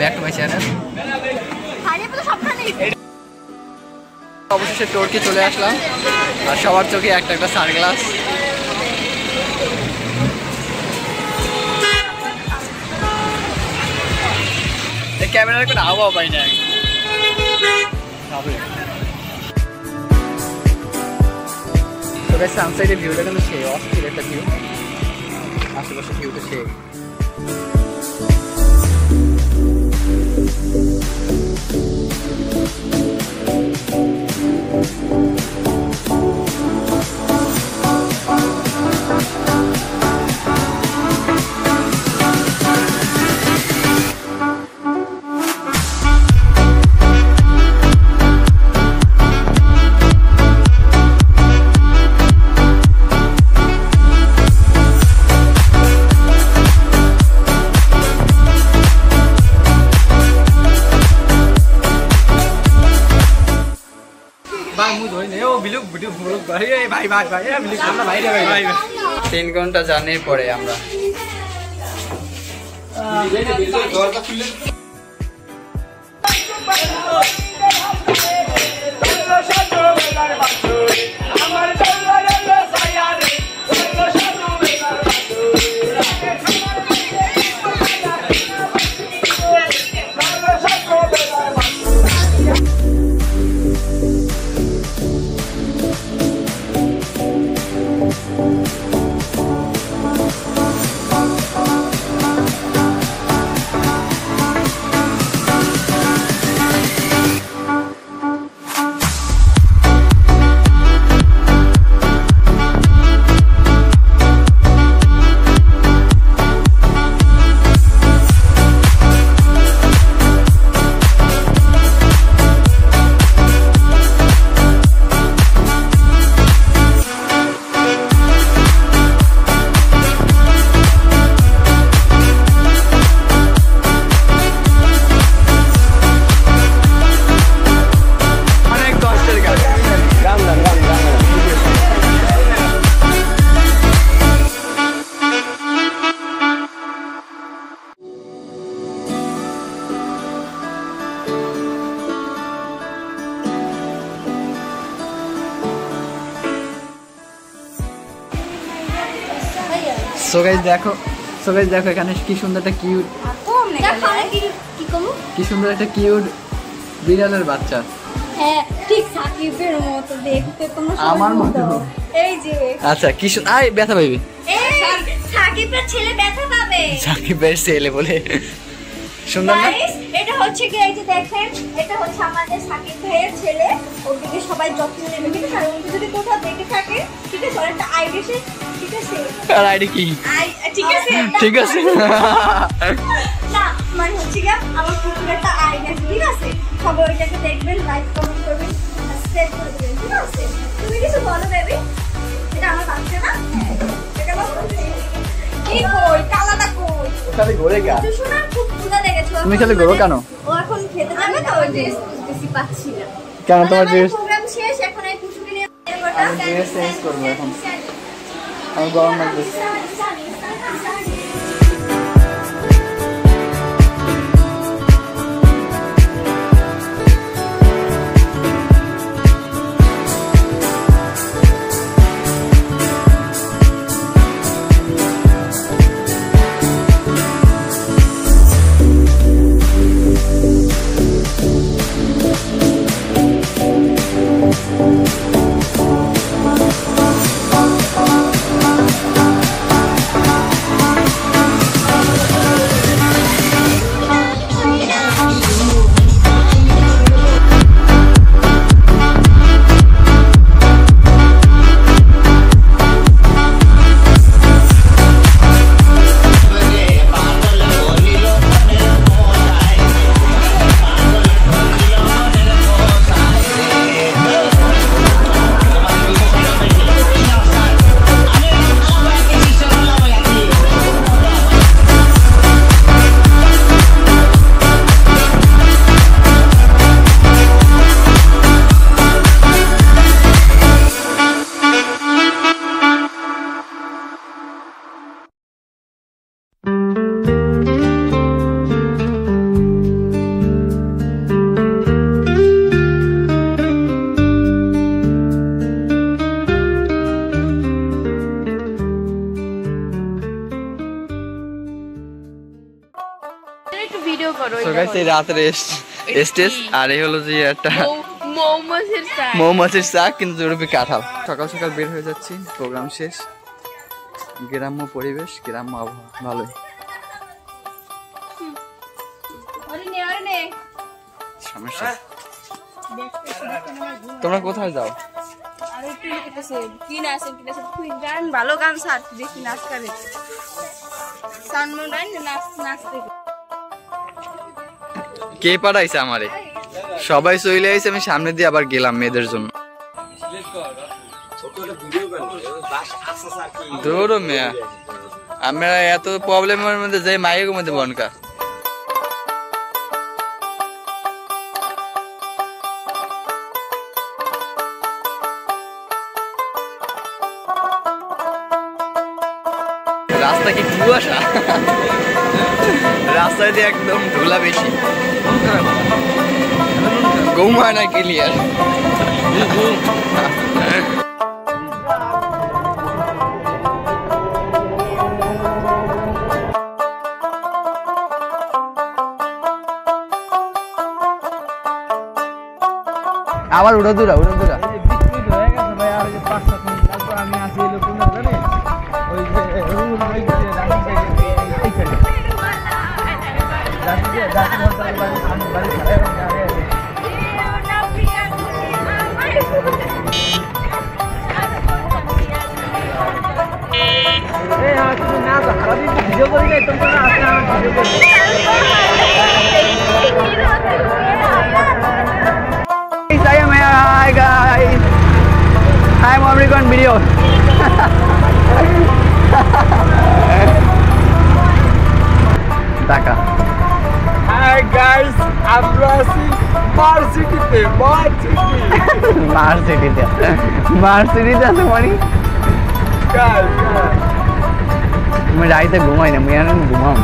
Back to my channel. অবশেষে টোরকে চলে আসলাম আর সবার চোখে একটা একটা সানগ্লাস। এই ক্যামেরার কোনো হাওয়া পাই না। তো গাইস সানসাইডের ভিউটা কিন্তু সেই অস্থির একটা ভিউ, আশেপাশে ভিউটা সেই। ভাই 3 ঘন্টা জার্নির পরে আমরা সো গাইস দেখো এখানে কি সুন্দর একটা কিউট কি সুন্দর একটা কিউট বিড়ালের বাচ্চা। হ্যাঁ ঠিক সাকিবের মতো দেখতে, তোমরা আমার মতো। এই যে আচ্ছা কি আই ব্যথা পাইবি, এই সাকিবের ছেলে ব্যথা পাবে। সাকিবের ছেলে বলে সুন্দর না? গাইস এটা হচ্ছে কি, এই যে দেখেন এটা হচ্ছে আমাদের সাকিব ভাইয়ের ছেলে। ওদিকে সবাই যত্ন নেবে, ঠিক আছে? আর ওকে যদি কোথাও দেখে থাকে, ঠিক আছে, ওর একটা আইডি আছে, ঠিক আছে? আর আইডি কি? ঠিক আছে ঠিক আছে না মানে হচ্ছে কি আমার পুকুরের একটা আইডি আছে, ঠিক আছে? সবাই ওইটাকে দেখবেন, লাইক কমেন্ট করবেন, সাবস্ক্রাইব করে দেবেন, ঠিক আছে? তুমি কিছু বলো বেবি, এটা আমার বাচ্চা না, এটা আমার কি কই কালাটা কই খালি ঘোরে কা তুই শোনা খুব ক্ষুধা লেগেছে। তুমি খালি ঘোরো কেন? ও এখন খেতে যাবে তো, ওই ড্রেস খুঁজতেছি পাচ্ছি না। কেন তোমার ড্রেস? প্রোগ্রাম শেষ, এখন এই পুচুকে নিয়ে আমি ড্রেস চেঞ্জ করব এখন, আমি গরম লাগছে। একটু ভিডিও করো। সো গাইস এই রাতের স্টেজ আর এই হলো যে একটা মৌমাছির শাক কিন্তু জরুরি কাঁঠাল। সকাল সকাল বের হয়ে যাচ্ছি, প্রোগ্রাম শেষ। গ্রাম্য পরিবেশ, গ্রাম্য আবহাওয়া ভালোই। সমস্যা তোমরা কোথায় যাও? ভালো গান সার দেখি নাচ করে কে পাঠাইছে আমারে? সবাই চলে আইছে, আমি সামনে দিয়ে আবার গেলাম মেয়েদের জন্য। দৌড়ো মেয়া, আমরা এত প্রবলেমের মধ্যে যাই মাইকের মধ্যে বনকা। রাস্তা কি কুয়াশা, রাস্তায় দিয়ে একদম ধুলা বেশি। ঘুমা না ক্লিয়ার। আবার উড়ো দূরা উড়ো দূরা। Hi guys, I'm American video. Taka. Hi guys, আমরা আছি মার্সিটিতে। মার্সিটিতে আছে মানে? আমি রাইতে ঘুমাই না, আমি ঘুমাম।